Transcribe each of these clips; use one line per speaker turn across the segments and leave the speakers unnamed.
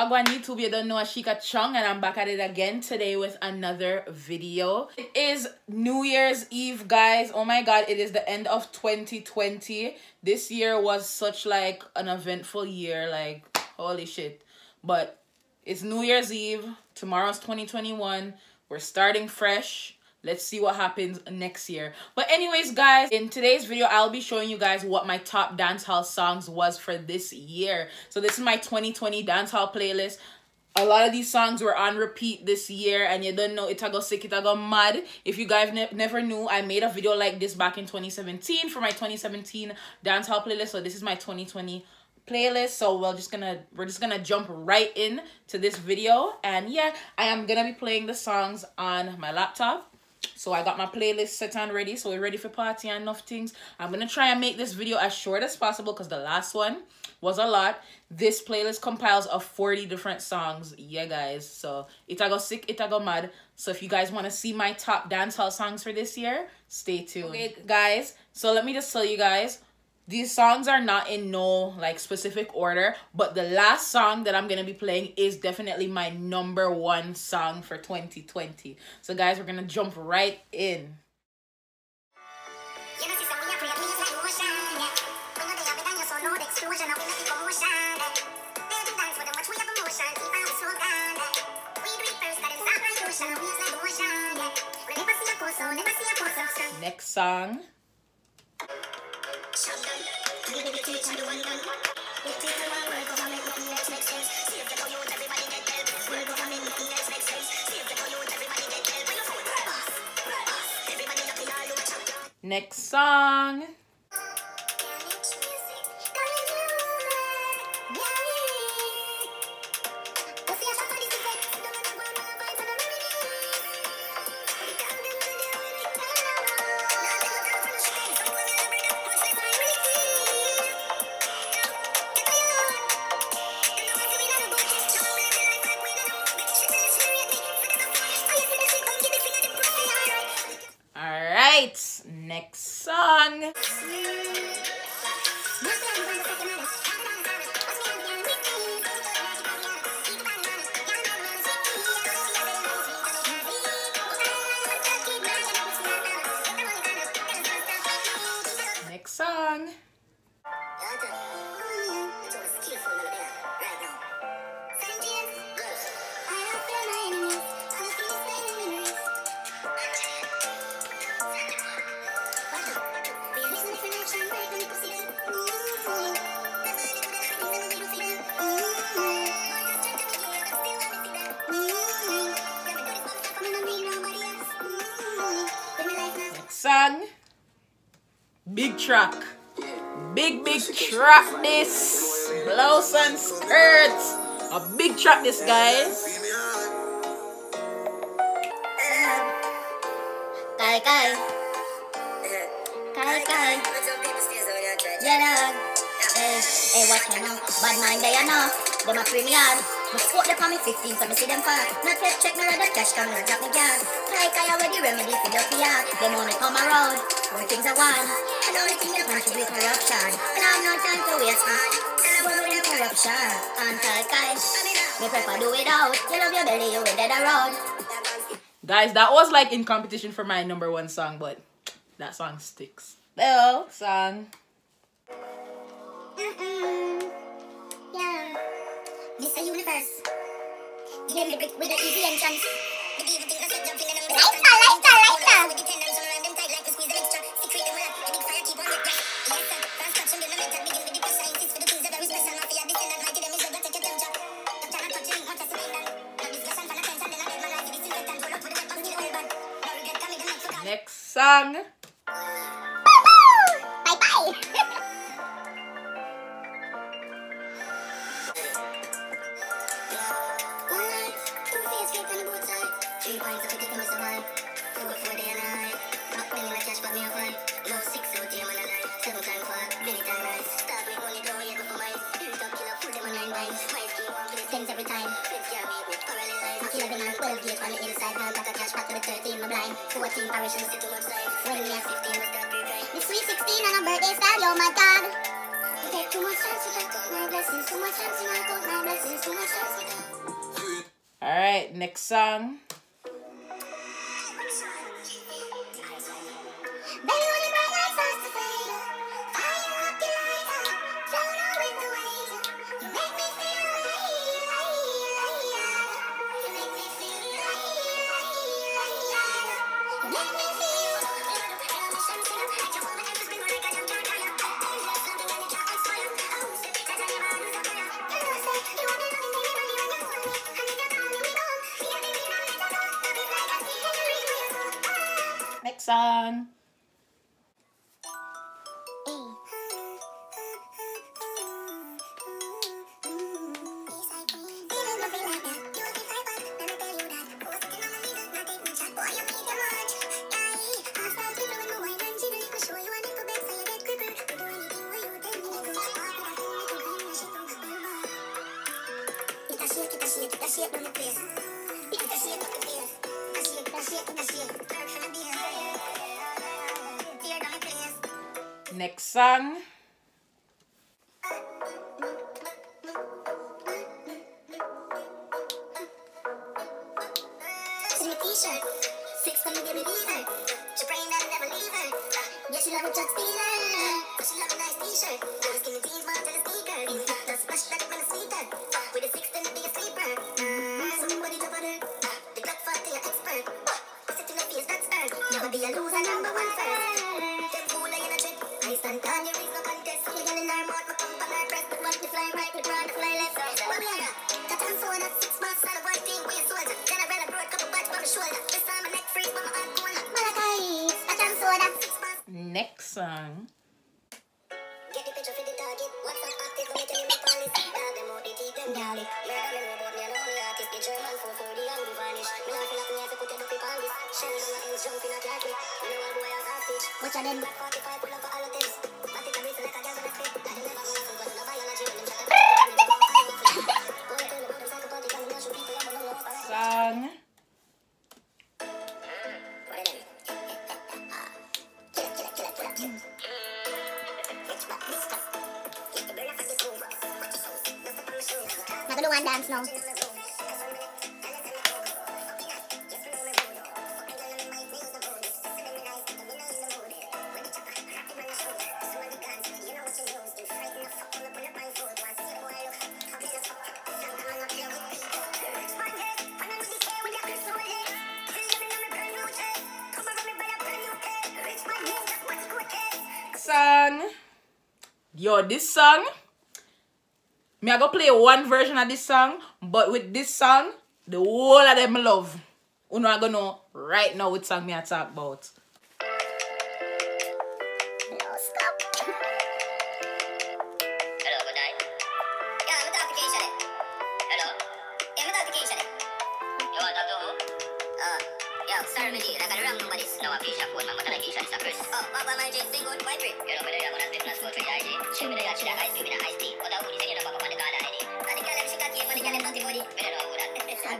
Wahgwaaaaan YouTube, you don't know, Shickaa Chung, and I'm back at it again today with another video. It is New Year's Eve, guys. Oh my god, it is the end of 2020. This year was such like an eventful year, like holy shit. But it's New Year's Eve. Tomorrow's 2021. We're starting fresh. Let's see what happens next year. But anyways, guys, in today's video, I'll be showing you guys what my top dancehall songs was for this year. So this is my 2020 dancehall playlist. A lot of these songs were on repeat this year, and you don't know, it go sick, it go mad. If you guys never knew, I made a video like this back in 2017 for my 2017 dancehall playlist. So this is my 2020 playlist. So we're just gonna jump right in to this video. And yeah, I am gonna be playing the songs on my laptop. So I got my playlist set and ready, so we're ready for party and enough things. I'm gonna try and make this video as short as possible because the last one was a lot. This playlist compiles of 40 different songs, yeah guys. So it go sick, it go mad. So if you guys want to see my top dancehall songs for this year, stay tuned. Okay guys, so let me just tell you guys, these songs are not in no like specific order, but the last song that I'm gonna be playing is definitely my #1 song for 2020. So guys, we're gonna jump right in. Next song. Next song. Next song. Next song. Song. Big track. Big track this. Blouse and skirts. A big track this, guys. Kai. Yeah, hey, what you know? Bad mind they know. Them a premium. Must quote them on me 15 so me see them far. Not yet check me rather cash come and drop me gas. Kai already remedy for the PR. Them only come around when things are one. And only thing they contribute corruption. And I have no time to waste man. And I go with the corruption. And Kai, me prefer do without. You love your belly, you will dead around. Guys, that was like in competition for my #1 song, but that song sticks. Well, song.
Yeah. Mr. Universe. You gave me the brick with the easy entrance. You gave the thing that's jumping in the lighter. With the tendons on around them tight like to squeeze the extra. Secret the world, the big fire keep on with that. Yes, sir. Fast touch and build a method. Begin with the pressure. Insist for the things that are special. Mafia, this and that. Mighty them is the blood take your temperature. I'm trying to touch you, want to surrender. No discussion for attention. Then I get my life. This is the time. Pull up with the weapons, still hold back. No regret, coming the next one.
Next song.
Bye-bye. Every time. Lucky living on 12 years on the inside. Now got a cash back to the 13, my blind. 14 parishes, too much life. When we are 15, we start to grind. It's sweet 16 on a birthday style, oh my god. You take too much chance, you take my blessings. Too much chance, you might hold my blessings. Too much chance,
Alright, next song. Next song. Next song.
T-shirt, 6 come to give me fever. She praying that I never leave her. Yeah, she love a drug dealer. She love a nice T-shirt. Those skinny jeans, but to the sneakers. The splash back from the sneaker. With a 6 then the biggest sleeper. Somebody to butter. The gut fuck to your expert. Sit in the face, that's earth. Never be a loser, number one first. Them fool like in a trick. I stand on your is no contest. You get in our mouth, we come on our breast. We want to fly right, we run to fly left. What we are? Got on 4 and 6 months, not a one thing, we a soldier. Then I ran a broad couple batch on my shoulder. This time my neck freeze, but my heart going up. Malachi, got on 4 and 6 months.
Next song.
Get the picture for the target. What's up, active? Let me tell you my policy. Now them out, they teeth them garlic. Murder me, no boat, me alone, the artist. The German 440 and the vanish. Me laughing at me as I put them up in Paris. Shelling on my ends, jumping at Catholic. Me know one boy as hostage. Watch out them. Black 45, pull up for all of this. But it's a reason like a girl gonna spit. I never go nothing, but no biology. Them shut up. Boy, I tell you about them psychopathic and them shoot people up on the low.
Song.
Not gonna do one dance now.
Song. Yo, this song, me I go play one version of this song, but with this song, the whole of them I love. You know I gonna know right now which song me I talk about.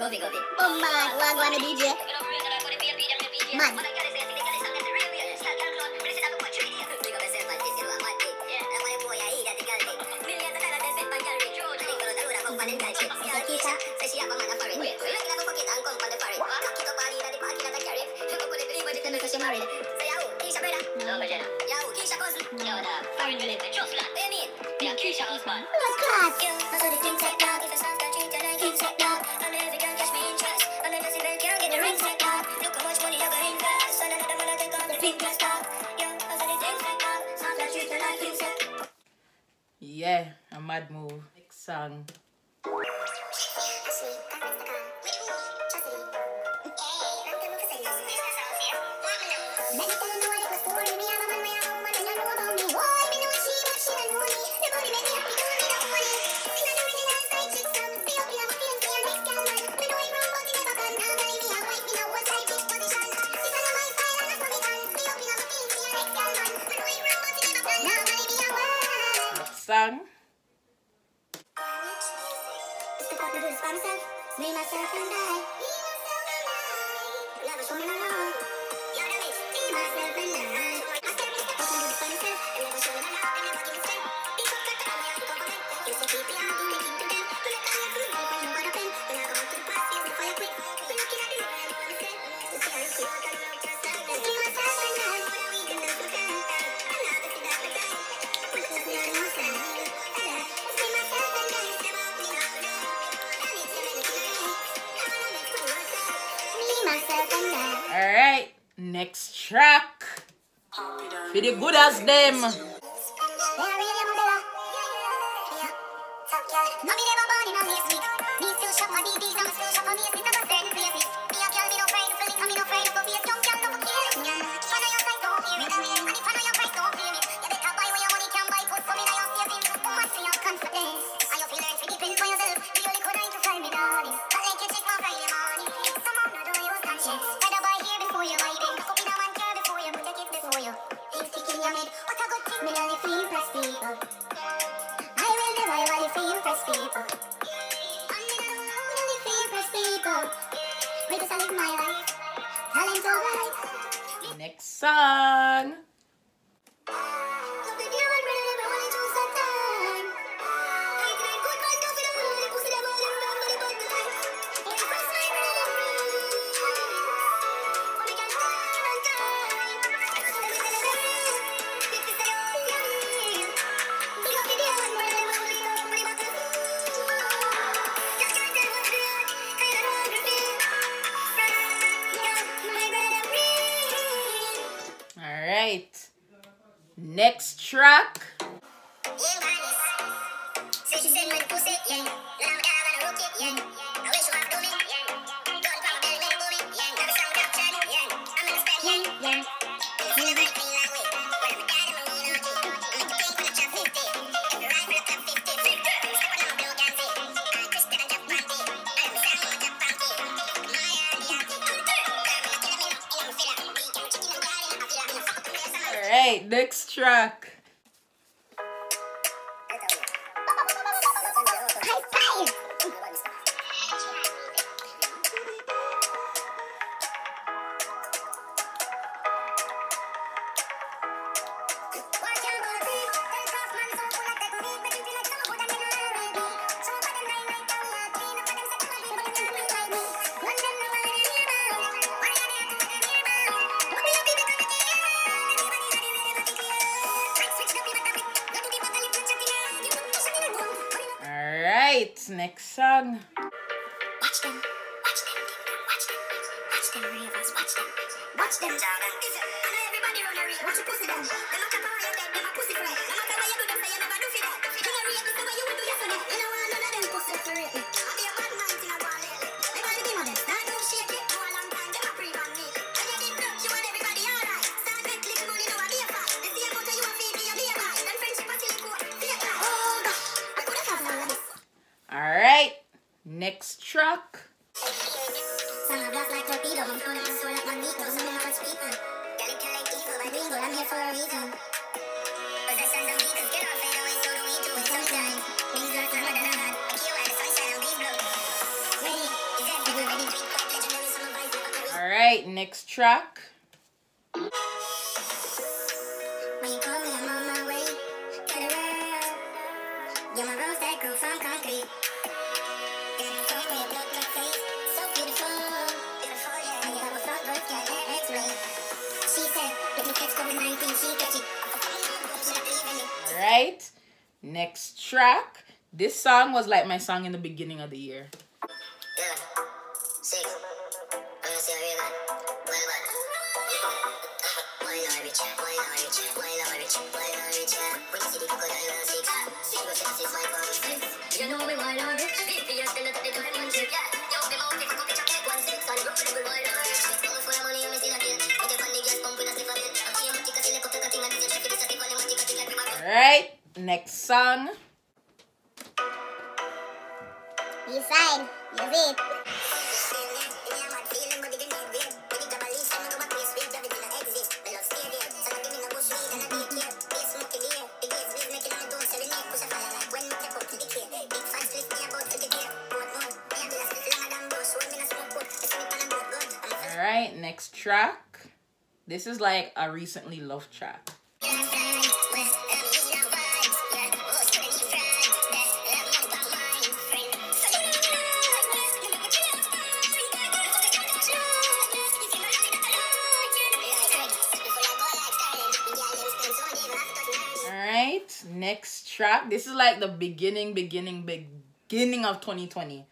Bombard, Wahgwaaaaan DJ. Man.
Yeah, a mad move. Next song. Song. For the good as them. Next song. Alright. Next track. Alright, next track. Alright, next song.
Watch them, watch them, watch them, watch them ravers, watch them, watch them. I know everybody run a rave. Watch your pussy down. Them a cap on your dead, them a pussy fry. No matter what you do, them say you never do for that. You know rave, so what you will do yesterday. You know none of them pussy to rate me. I be a bad man thing I go on lately. They got the game on them. Start don't shake it. For a long time, them a pre-ban me. And you did broke, you and everybody alright. Start make little money, know I be a fight. They see about you and feed me, you be a fight. Then friendship a silly coat, fake life. Oh gosh, I could have had all of this.
Alright, next track.
Some are black like torpedo, I'm calling my soul like Magneto. Some men are people. Gotta kill like evil, but bingo, I'm here for a reason. Possessions of vehicles get off, fade away, so do we do it sometimes. Things last longer than I had. I kill at the sunshine, I'll be blown. Ready, is everywhere, ready, tweet, quite legendary, some advice, like a
Alright, next track.
When you call me, I'm on my way. Turn around. You're my rose that grew from concrete.
Alright, next track. This song was like my song in the beginning of the year. Alright, next song.
You fine, you vape.
Alright, next track. This is like a recently loved track. Alright, next track. This is like the beginning of 2020.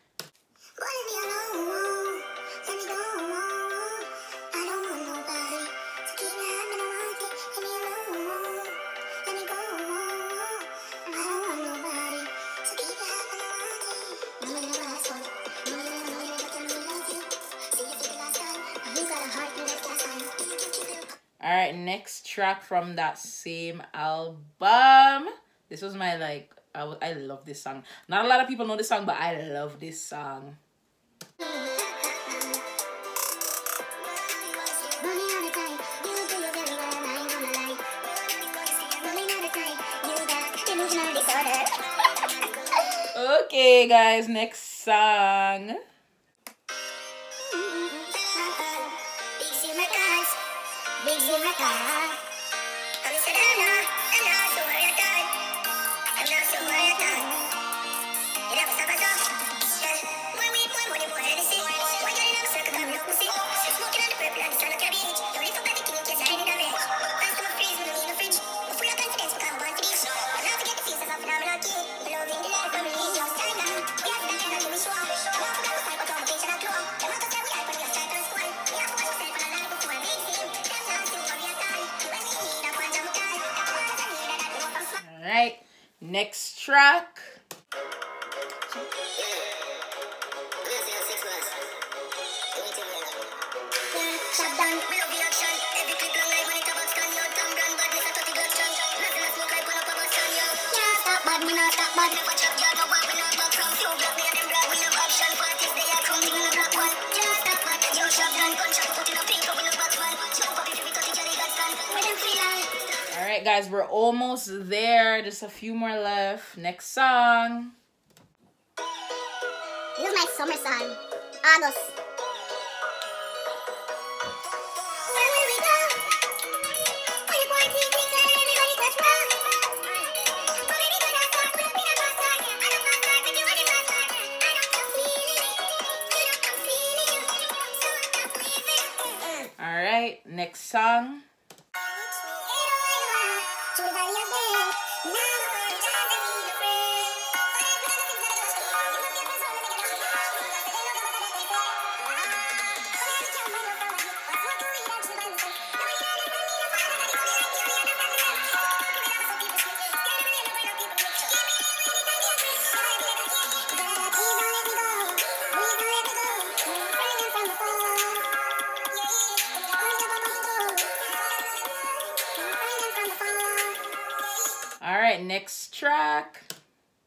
Alright, next track from that same album. This was my like, I love this song. Not a lot of people know this song, but I love this song. Okay, guys, next song. Alright, next track. Alright guys, we're almost there. Just a few more left. Next song.
This is my summer song. August. Where will we go? When the quarantine kicks in and everybody touch road. Oh baby, do not stop. Put up in a bus start. I don't bus start, but you want it bus start. I don't come feeling it. You don't come feeling you. So I'm leaving.
Alright, next song. Alright, next track.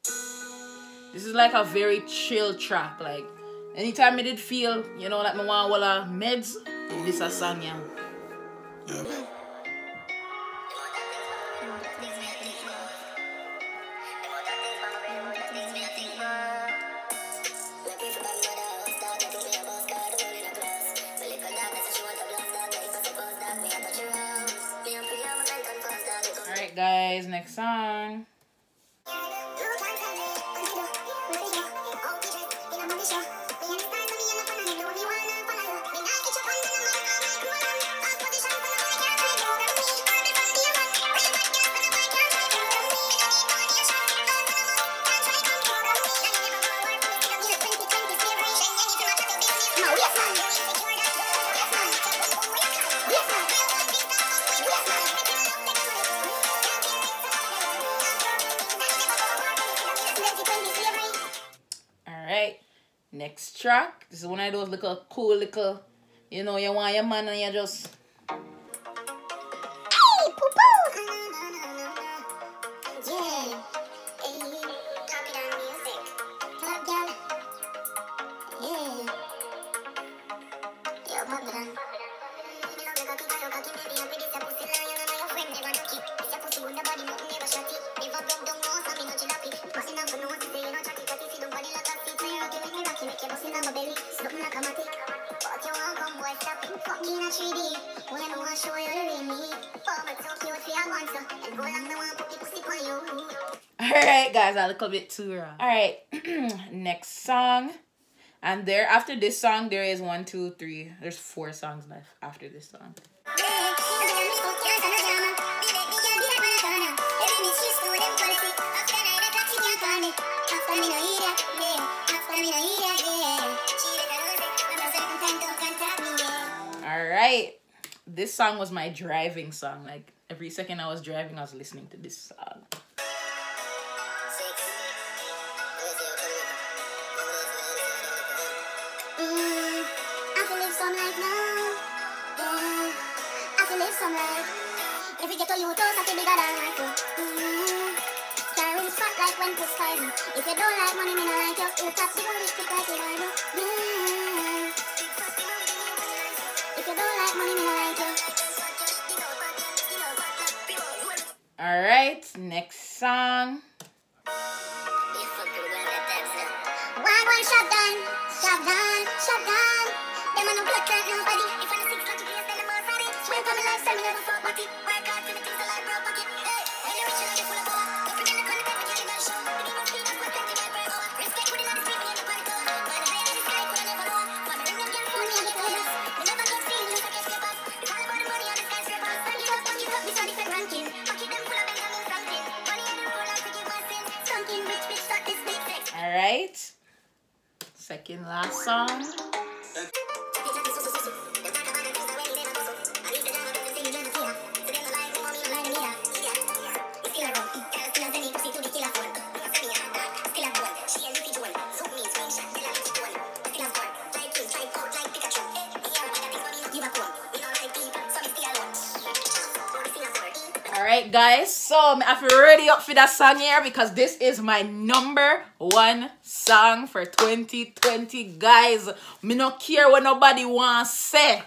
This is like a very chill track. Like, anytime I did feel, you know, like me want walla meds, this a song, yeah. Alright guys, next song. Alright, next track. This is one of those little cool little, you know, you want your man and you just...
Hey, poo-poo! Yeah. Hey, copy that music. Top gal. Yeah. Yo, pop it on.
Alright guys, a little bit too raw. Alright, next song. And there, after this song, there is 1, 2, 3. There's 4 songs left after this song. Alright, this song was my driving song. Like, every second I was driving, I was listening to this song.
I can live some life now. Yeah. I can live some life. to you, to something bigger than life. Try really spot like when to style. If you don't like money, me not like you. You tap the money, stick like it, I know. If you don't like money, me not like you.
Alright, next song.
Wahgwaaaaan shotgun, shotgun, shotgun. Them on no blood clot nobody. If I don't six lucky players, then I'm all sorry. Swear for my life, send me never fuck body. Work hard for me things I like bro pocket. Hey, when you're rich and you're full of power. Don't forget the content when you're in that show. The game of speed, that's what plenty get per hour. Respect with another street, when you're the party. But the higher the sky, could I never know. For me, ring them girl phone, me and the players. Me never get seen, just like a scrapers. It's all about the money on the skyscrapers. Back it up, we start different ranking. Pocket them full of Benjamin Franklin. Money on the roll, I'll forgive my sins. Stunking rich bitch, start this big sex.
Alright. Second last song. Alright guys, so I feel ready up for that song here because this is my #1 song for 2020, guys. Me no care what nobody wants say.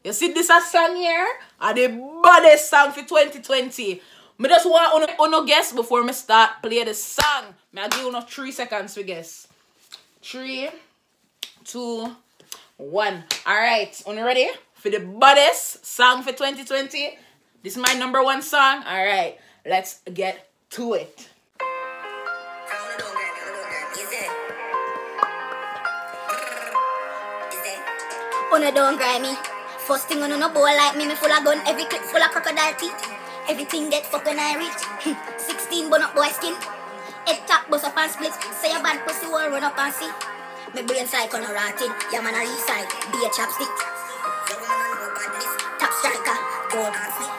You see this a song here? Are the baddest song for 2020. Me just want uno guess before me start play the song. Me I give you 3 seconds to guess. 3, 2, 1. Alright, uno ready? For the baddest song for 2020. This is my #1 song. Alright, let's get to it.
Una don't grind me. First thing on no boy like me full of gun, every clip full of crocodile teeth. Everything get fucking I reach. 16 bun up boy skin. Head top bust up and split. Say a bad pussy will run up and see. My brain side on a rotting. Yeah man a reside. Be a chapstick. Top striker. Gold and sleep.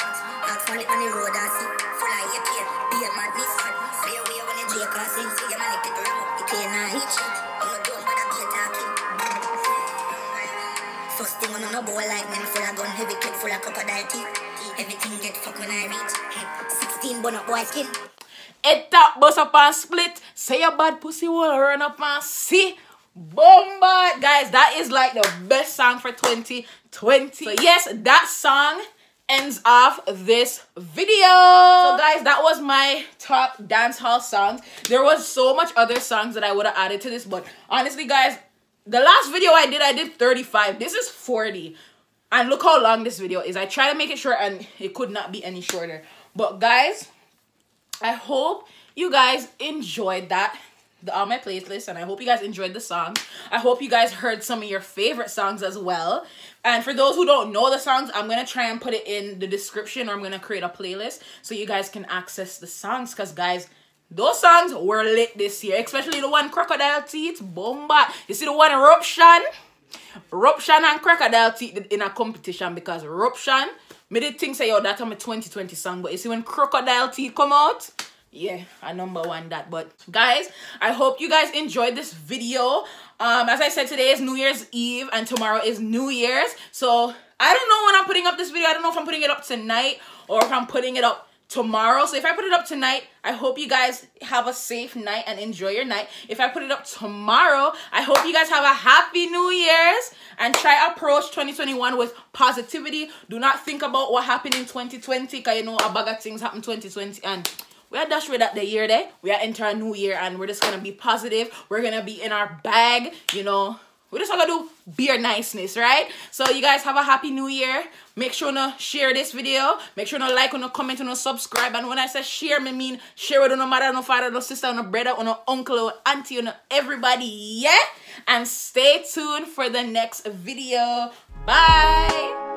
Ask money on the road and see. Full of your kid. Be a madness. Play away when you J crossing. See your money pick ram up. You can't hit shit. I'm not doing bother be a talking. First thing on no boy like me full of gun, heavy clip full of crocodile teeth. Everything get fucked when I reach. 16 bun up boy skin.
Head top bust up and split. Say a bad pussy will run up and see. Bomba, guys, that is like the best song for 2020. So yes, that song ends off this video. So guys, that was my top dancehall songs. There was so much other songs that I would have added to this, but honestly guys, the last video I did 35. This is 40. And look how long this video is. I try to make it short and it could not be any shorter. But guys, I hope you guys enjoyed that. On my playlist, and I hope you guys enjoyed the songs. I hope you guys heard some of your favorite songs as well. And for those who don't know the songs, I'm gonna try and put it in the description, or I'm gonna create a playlist so you guys can access the songs, because guys, those songs were lit this year, especially the one Crocodile Teeth. Bomba. You see the one Ruption and Crocodile Teeth in a competition, because Ruption, me did think say, yo, that's my 2020 song, but you see when Crocodile Teeth come out, yeah, I #1 that. But guys, I hope you guys enjoyed this video. As I said, today is New Year's Eve and tomorrow is New Year's. So I don't know when I'm putting up this video. I don't know if I'm putting it up tonight or if I'm putting it up tomorrow. So if I put it up tonight, I hope you guys have a safe night and enjoy your night. If I put it up tomorrow, I hope you guys have a happy New Year's and try approach 2021 with positivity. Do not think about what happened in 2020, because you know a bag of things happened 2020 and we are dash with that the year there. We are entering a new year and we're just gonna be positive. We're gonna be in our bag, you know. We're just gonna do beer niceness, right? So you guys have a happy new year. Make sure to share this video. Make sure to like, comment, subscribe. And when I say share, I mean share with no mother, no father, no sister, no brother, no uncle, or auntie, no everybody, yeah? And stay tuned for the next video. Bye.